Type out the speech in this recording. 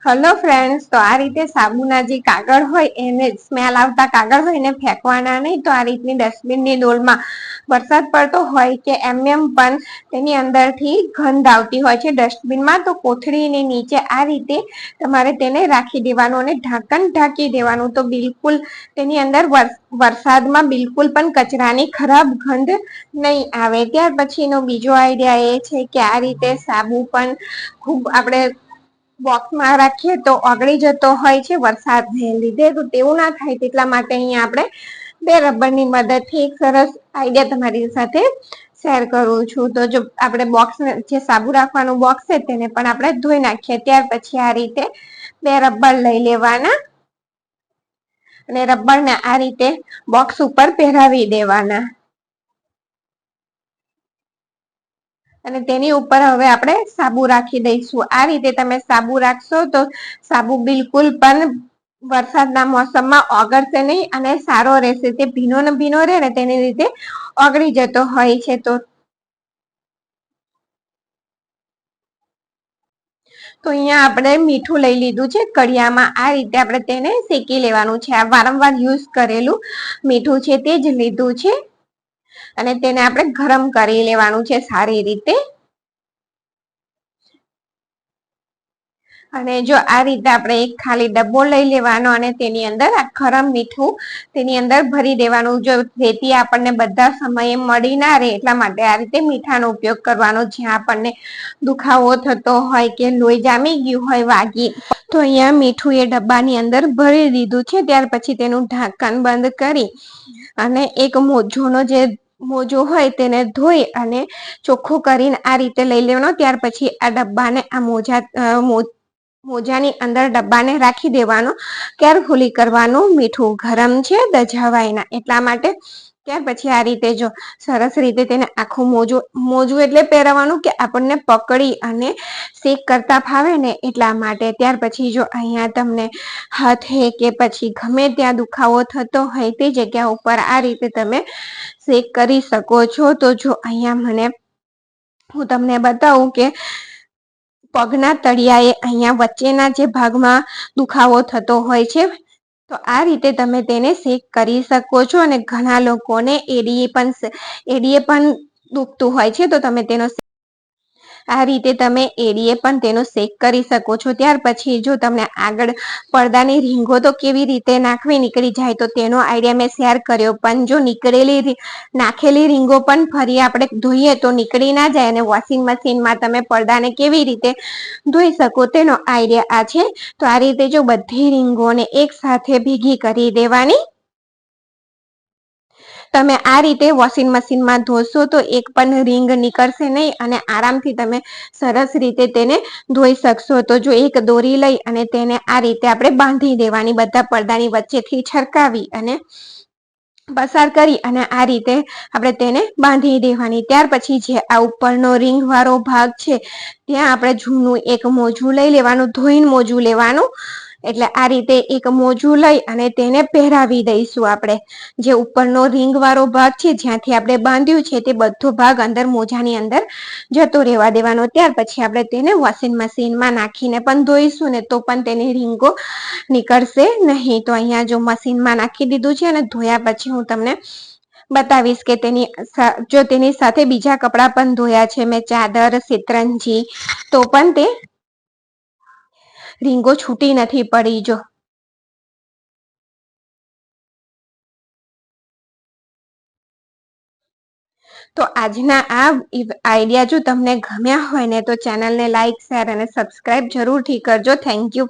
Hello friends, તો આ રીતે સાબુના જે કાગળ હોય એને સ્મેલ આવતા કાગળ હોય એને ફેંકવાના નહીં. તો આ રીતની ડસ્ટબિનની ડોલમાં વરસાદ પડતો હોય કે એમ પણ તેની અંદરથી ગંધ આવતી હોય છે ડસ્ટબિનમાં, તો કોથળીની નીચે આ રીતે તમારે તેને રાખી દેવાનું અને ઢાંકણ ઢાંકી દેવાનું. તો બિલકુલ તેની અંદર વરસાદમાં બિલકુલ પણ કચરાની ખરાબ ગંધ નહીં આવે. ત્યાર પછીનો બીજો આઈડિયા એ છે કે આ રીતે સાબુ પણ ખૂબ આપણે બોક્સમાં રાખીએ તો ઓગળી જતો હોય છે વરસાદને લીધે. તો તેવું ના થાય તેટલા માટે અહીંયા આપણે બે રબરની મદદથી એક સરસ આઈડિયા તમારી સાથે શેર કરું છું. તો જો આપણે બોક્સ જે સાબુ રાખવાનું બોક્સ છે તેને પણ આપણે ધોઈ નાખીએ. ત્યાર પછી આ રીતે બે રબર લઈ લેવાના અને રબરને આ રીતે બોક્સ ઉપર પહેરાવી દેવાના અને તેની ઉપર હવે આપણે સાબુ રાખી દઈશું. આ રીતે તમે સાબુ રાખશો તો સાબુ બિલકુલ પણ વરસાદના મોસમમાં ઓગળશે નહીં અને સારો રહેશે. તે ભીનો ને ભીનો રહે ને તેની રીતે ઓગળી જતો હોય છે. તો અહીંયા આપણે મીઠું લઈ લીધું છે કડિયામાં. આ રીતે આપણે તેને શેકી લેવાનું છે. આ વારંવાર યુઝ કરેલું મીઠું છે તે જ લીધું છે અને તેને આપણે ગરમ કરી લેવાનું છે સારી રીતે. અને જો આ રીતે આપણે એક ખાલી ડબ્બો લઈ લેવાનો અને તેની અંદર આ ગરમ મીઠું તેની અંદર ભરી દેવાનું. જો રેતી આપણને બધા સમયે મળી ના રહે એટલા માટે આ રીતે મીઠાનો ઉપયોગ કરવાનો. જ્યાં આપણને દુખાવો થતો હોય કે લોહી જામી ગયું હોય વાગી, તો અહીંયા મીઠું એ ડબ્બાની અંદર ભરી દીધું છે. ત્યાર પછી તેનું ઢાંકણ બંધ કરી અને એક મોજોનો જે મોજો હોય તેને ધોઈ અને ચોખ્ખું કરીને આ રીતે લઈ લેવાનો. ત્યાર પછી આ ડબ્બાને આ મોજાની અંદર ડબ્બાને રાખી દેવાનો. કેરફુલી કરવાનું, મીઠું ગરમ છે દજાવાય ના એટલા માટે. ત્યાર પછી આ રીતે જો સરસ રીતે તેને આખું મોજું એટલે પહેરવાનું કે આપણને પકડી અને શેક કરતા ફાવે ને એટલા માટે. ત્યાર પછી જો અહીંયા તમને હાથે કે પછી ગમે ત્યાં દુખાવો થતો હોય તે જગ્યા ઉપર આ રીતે તમે શેક કરી શકો છો. તો જો અહીંયા હું તમને બતાવું કે પગના તળિયાએ અહીંયા વચ્ચેના જે ભાગમાં દુખાવો થતો હોય છે, તો આ રીતે તમે તેને શેક કરી શકો છો. અને ઘણા લોકોને એડીએ પણ દુખતું હોય છે, તો તમે તેનો આ રીતે તમે એડીએ પણ તેનો શેક કરી શકો છો. ત્યાર પછી જો તમને આગળ પડદાની રીંગો તો કેવી રીતે નાખવી નીકળી જાય તો તેનો આઈડિયા મેં શેર કર્યો, પણ જો નાખેલી રીંગો પણ ફરી આપણે ધોઈએ તો નીકળી ના જાય અને વોશિંગ મશીનમાં તમે પડદાને કેવી રીતે ધોઈ શકો તેનો આઈડિયા આ છે. તો આ રીતે જો બધી રીંગોને એક સાથે ભેગી કરી દેવાની. તમે આ રીતે વોશિંગ મશીનમાં ધોશો તો એક પણ રીંગ નીકળશે નહીં અને આરામથી તમે સરસ રીતે તેને ધોઈ શકશો. તો જો એક દોરી લઈ અને તેને આ રીતે આપણે બાંધી દેવાની, બધા પડદાની વચ્ચેથી છરકાવી અને પસાર કરી અને આ રીતે આપણે તેને બાંધી દેવાની. ત્યાર પછી જે આ ઉપરનો રીંગ વાળો ભાગ છે ત્યાં આપણે જૂનું એક મોજું લઈ લેવાનું, ધોઈને મોજું લેવાનું. એટલે આ રીતે એક મોજું લઈ અને તેને પહેરાવી દઈશું. આપણે જે ઉપરનો રીંગ વાળો ભાગ છે જ્યાંથી આપણે બાંધ્યું છે તે બધો ભાગ અંદર મોજાની અંદર જતો રહેવા દેવાનો. ત્યાર પછી આપણે તેને વોશિંગ મશીનમાં નાખીને પણ ધોઈશું ને તો પણ તેની રીંગો નીકળશે નહીં. તો અહીંયા જો મશીનમાં નાખી દીધું છે અને ધોયા પછી હું તમને બતાવીશ કે તેની સાથે બીજા કપડા પણ ધોયા છે મેં, ચાદર, શેતરંજી, તો પણ તે રીંગો છૂટી નથી પડી. જો તો આજના આ આઈડિયા જો તમને ગમ્યા હોય ને તો ચેનલને લાઈક, શેર અને સબસ્ક્રાઇબ જરૂરથી કરજો. Thank you.